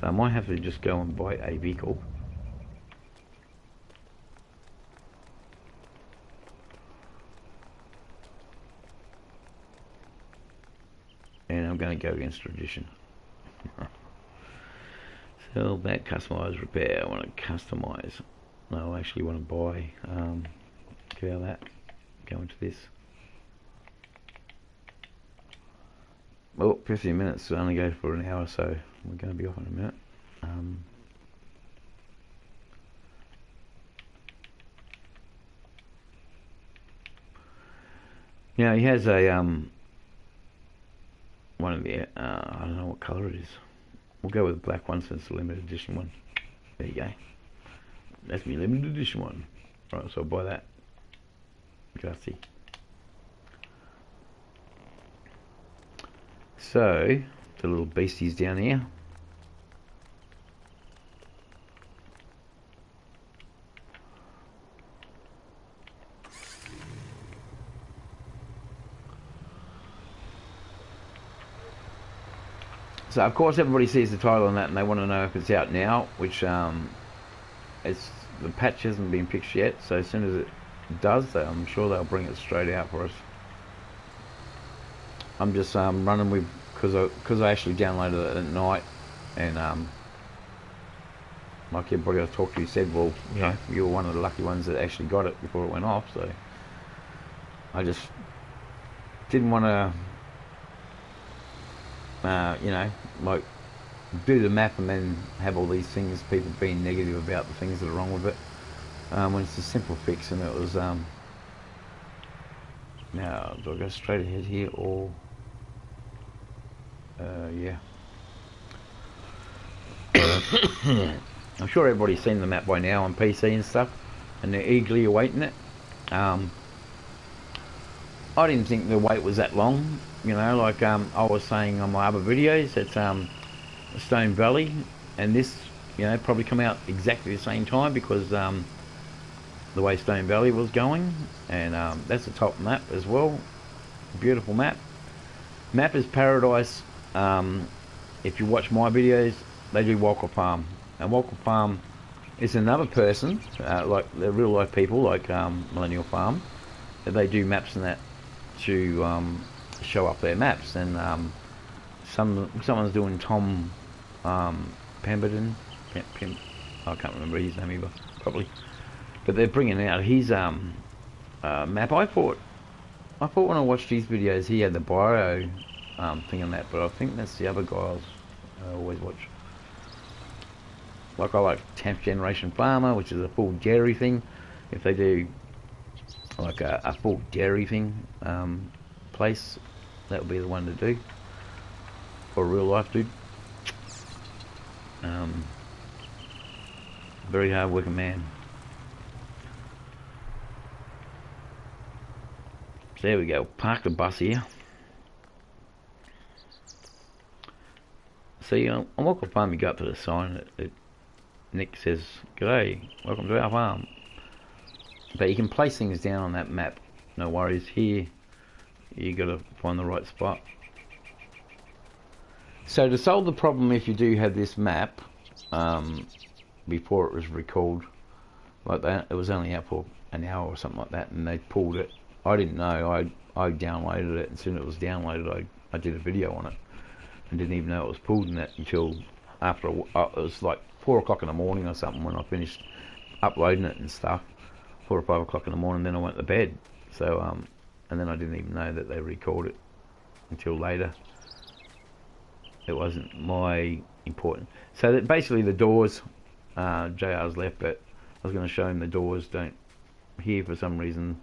A: So I might have to just go and buy a vehicle. And I'm going to go against tradition. Sell back, customize, repair. I want to customize. No, I actually want to buy. Get out of that. Go into this. Well, 15 minutes only go for an hour, so we're going to be off in a minute. Now he has a one of the I don't know what colour it is. We'll go with the black one since it's the limited edition one. There you go. That's my limited edition one. Right, so I'll buy that. Grazie. So the little beasties down here. So of course everybody sees the title on that and they want to know if it's out now, which it's the patch hasn't been fixed yet. So as soon as it does, I'm sure they'll bring it straight out for us. I'm just running with because I actually downloaded it at night, and like everybody I talked to said, well, you know, you were one of the lucky ones that actually got it before it went off. So I just didn't want to. You know, like do the map and then have all these things, people being negative about the things that are wrong with it, when it's a simple fix. And it was now do I go straight ahead here or yeah. I'm sure everybody's seen the map by now on PC and stuff, and they're eagerly awaiting it. I didn't think the wait was that long. You know, like I was saying on my other videos, it's Stone Valley, and this, you know, probably come out exactly the same time because the way Stone Valley was going, and that's the top map as well. Beautiful map. Map is paradise. If you watch my videos, they do Walker Farm, and Walker Farm is another person, like the real life people, like Millennial Farm. They do maps and that to show up their maps, and someone's doing Tom Pemberton. I can't remember his name either, probably. But they're bringing out his map. I thought when I watched his videos, he had the bio thing on that, but I think that's the other guy I always watch. Like I like 10th Generation Farmer, which is a full dairy thing. If they do like a full dairy thing place, that would be the one to do for a real life dude. Very hard working man. So there we go. Park the bus here. See, on Walker Farm, you go up to the sign that Nick says, "G'day, welcome to our farm." But you can place things down on that map. No worries. Here, you got to find the right spot. So to solve the problem, if you do have this map, before it was recalled, like that, it was only out for an hour or something like that, and they pulled it. I didn't know. I downloaded it, and as soon as it was downloaded, I did a video on it, and didn't even know it was pulled in it until after it was like 4 o'clock in the morning or something when I finished uploading it and stuff. 4 or 5 o'clock in the morning, then I went to bed. So and then I didn't even know that they recalled it until later. It wasn't my important. So that basically the doors, JR's left, but I was going to show him the doors don't here for some reason.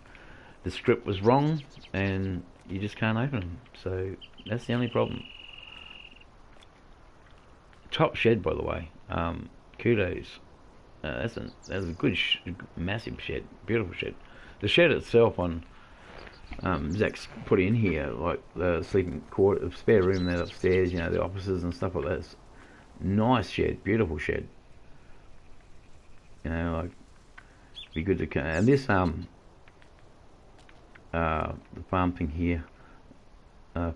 A: The script was wrong and you just can't open them. So that's the only problem. Top shed, by the way. Kudos. That's a good, massive shed, beautiful shed. The shed itself on Zach's put in here, like the sleeping quarter, the spare room there upstairs, you know, the offices and stuff like that. It's nice shed, beautiful shed. You know, like be good to come. And this the farm thing here,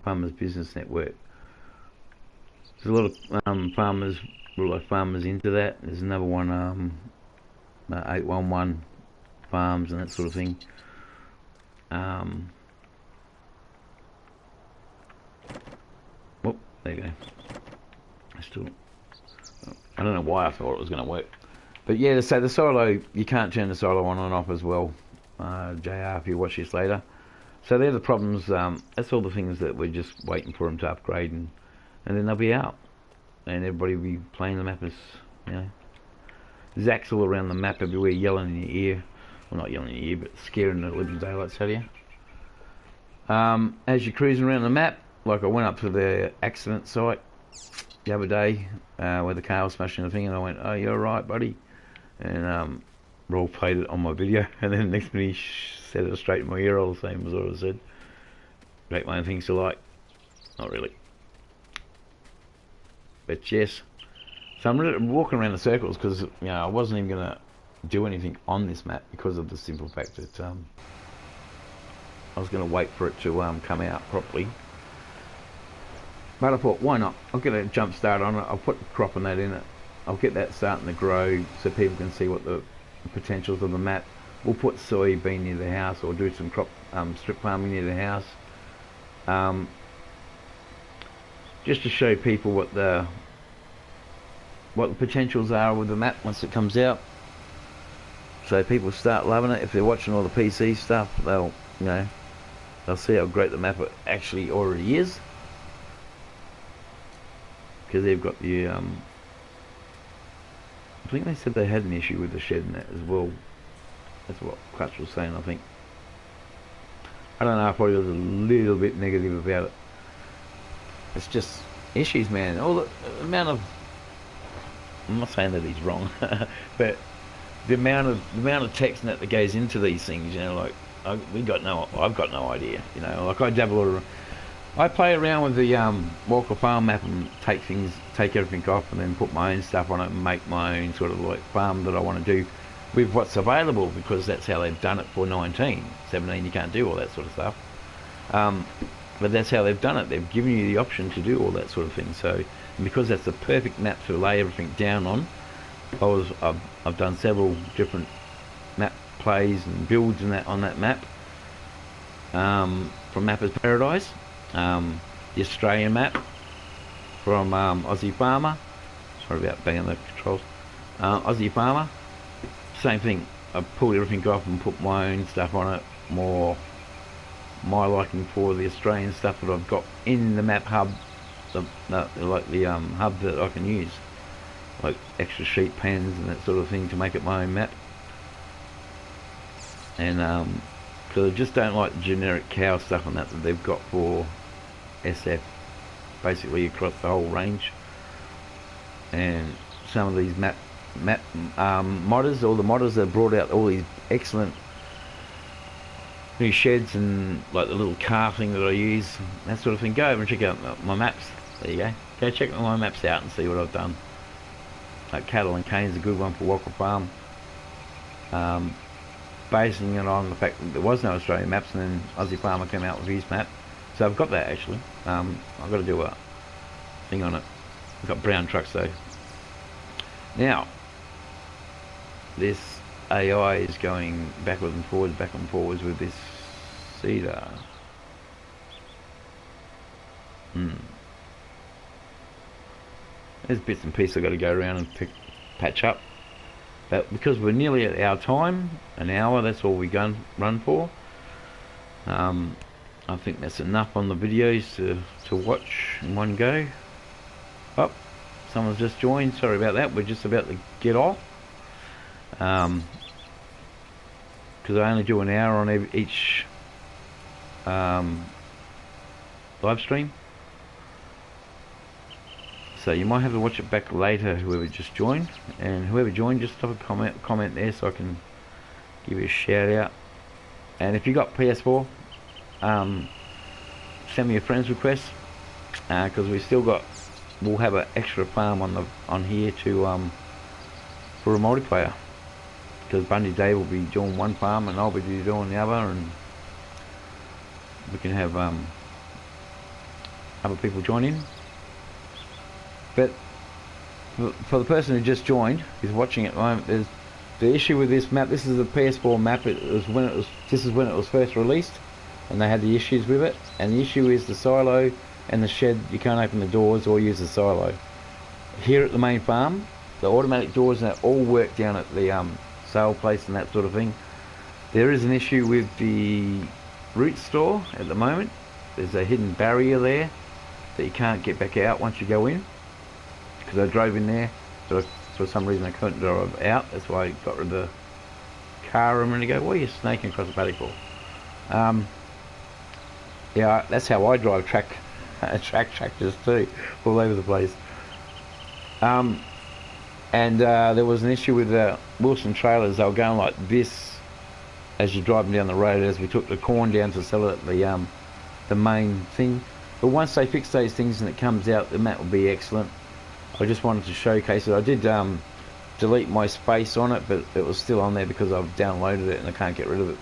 A: Farmers Business Network. There's a lot of farmers, real life farmers into that. There's another one, 811 farms and that sort of thing. Well, there you go. I don't know why I thought it was going to work. But yeah, so the silo, you can't turn the silo on and off as well. JR, if you watch this later. So they're the problems. That's all the things that we're just waiting for them to upgrade, and then they'll be out, and everybody will be playing the map as, you know. Zach's all around the map everywhere, yelling in your ear. Well, not yelling in your ear, but scaring the living daylights out of you. As you're cruising around the map, like I went up to the accident site the other day, where the car was smashing the thing, and I went, "Oh, you're right, buddy," and Roll played it on my video, and then the next minute he said it straight in my ear, all the same as what I said. Great one things to like. Not really. But yes. So I'm walking around the circles because, you know, I wasn't even going to do anything on this map because of the simple fact that I was going to wait for it to come out properly. But I thought, why not? I'll get a jump start on it. I'll put the crop and that in it. I'll get that starting to grow so people can see what the potentials of the map. We'll put soybean near the house, or do some crop strip farming near the house, just to show people what the potentials are with the map once it comes out. So people start loving it. If they're watching all the PC stuff, they'll see how great the map actually already is, because they've got the I think they said they had an issue with the shed and that as well. That's what Clutch was saying, I think. I don't know, I probably was a little bit negative about it. It's just issues, man. All the amount of, I'm not saying that he's wrong, but the amount of text that goes into these things, you know, like I've got no idea, you know. Like I play around with the Walker Farm map and take everything off, and then put my own stuff on it and make my own sort of like farm that I want to do with what's available, because that's how they've done it for 19. 17 you can't do all that sort of stuff. But that's how they've done it. They've given you the option to do all that sort of thing. So, and because that's the perfect map to lay everything down on, I've done several different map plays and builds and that on that map. From Mapper's Paradise, the Australian map from Aussie Farmer. Sorry about banging the controls. Aussie Farmer, same thing. I pulled everything off and put my own stuff on it. More my liking for the Australian stuff that I've got in the map hub, hub that I can use, like extra sheet pans and that sort of thing to make it my own map. And because I just don't like the generic cow stuff and that they've got for SF, basically across the whole range. And some of these map modders, all the modders that brought out all these excellent new sheds and like the little car thing that I use, that sort of thing. Go over and check out my maps. There you go. Go check my maps out and see what I've done. Like Cattle and Cane's a good one for Walker Farm. Basing it on the fact that there was no Australian maps, and then Aussie Farmer came out with his map. So I've got that actually. I've got to do a thing on it. I've got brown trucks though. Now, this AI is going backwards and forwards with this cedar. There's bits and pieces I've got to go around and patch up. But because we're nearly at our time, an hour, that's all we run for. I think that's enough on the videos to watch in one go. Oh, someone's just joined. Sorry about that. We're just about to get off. Because I only do an hour on each live stream. So you might have to watch it back later, whoever just joined. And whoever joined, just drop a comment there so I can give you a shout out. And if you got PS4, send me a friend's request, because we'll have an extra farm on here to for a multiplayer. Because Bundy Dave will be doing one farm and I'll be doing the other, and we can have other people join in. But for the person who just joined, who's watching at the moment, there's the issue with this map. This is a PS4 map. This is when it was first released, and they had the issues with it. And the issue is the silo and the shed. You can't open the doors or use the silo. Here at the main farm, the automatic doors and that all work down at the sale place and that sort of thing. There is an issue with the root store at the moment. There's a hidden barrier there that you can't get back out once you go in, because I drove in there, but for some reason I couldn't drive out. That's why I got rid of the car a minute ago. What are you snaking across the paddock for? Yeah, that's how I drive tractors too, all over the place. And there was an issue with the Wilson trailers. They were going like this as you're driving down the road, as we took the corn down to sell it at the main thing. But once they fix those things and it comes out, the map will be excellent. I just wanted to showcase it. I did delete my space on it, but it was still on there because I've downloaded it and I can't get rid of it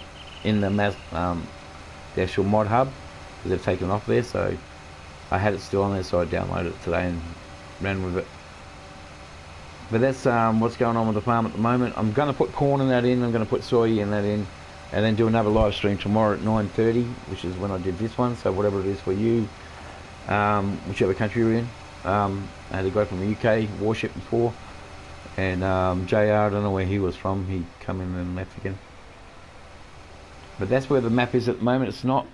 A: in the the actual mod hub, because they've taken it off there. So I had it still on there, so I downloaded it today and ran with it. But that's what's going on with the farm at the moment. I'm going to put corn in that in, I'm going to put soy in that in, and then do another live stream tomorrow at 9:30, which is when I did this one. So whatever it is for you, whichever country you're in. I had a guy from the UK warship before, and JR, I don't know where he was from, he come in and left again. But that's where the map is at the moment. It's not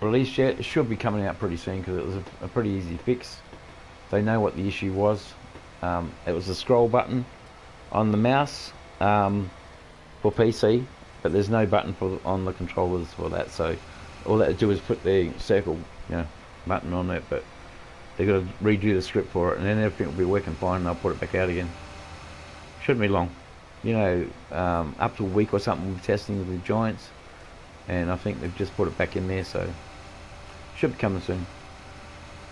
A: released yet. It should be coming out pretty soon, because it was a pretty easy fix. They know what the issue was. It was a scroll button on the mouse for PC, but there's no button on the controllers for that. So all that to do is put the circle, button on it. But they've got to redo the script for it, and then everything will be working fine, and I'll put it back out again. Shouldn't be long, up to a week or something with testing with the Giants, and I think they've just put it back in there, so should be coming soon.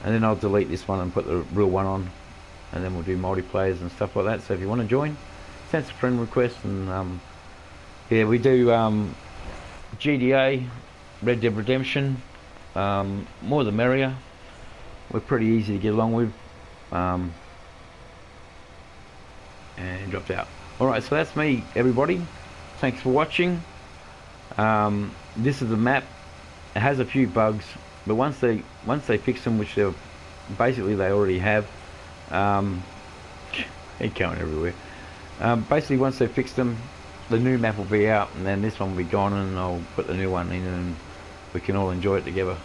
A: And then I'll delete this one and put the real one on, and then we'll do multiplayers and stuff like that. So if you want to join, send us a friend request, and yeah, we do GDA, Red Dead Redemption, more the merrier. We're pretty easy to get along with. And dropped out. Alright, so that's me, everybody. Thanks for watching. This is the map. It has a few bugs, but once they fix them, which they already have, it's going everywhere. Basically, once they fix them, the new map will be out, and then this one will be gone, and I'll put the new one in, and we can all enjoy it together.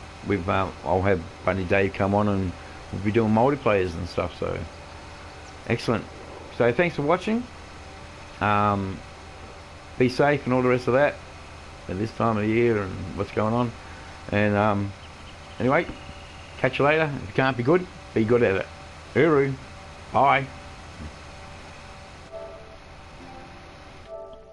A: I'll have Bunny Dave come on, and we'll be doing multiplayers and stuff. So excellent. So thanks for watching. Be safe and all the rest of that at this time of the year and what's going on. And anyway, catch you later. If you can't be good at it. Uru. Bye.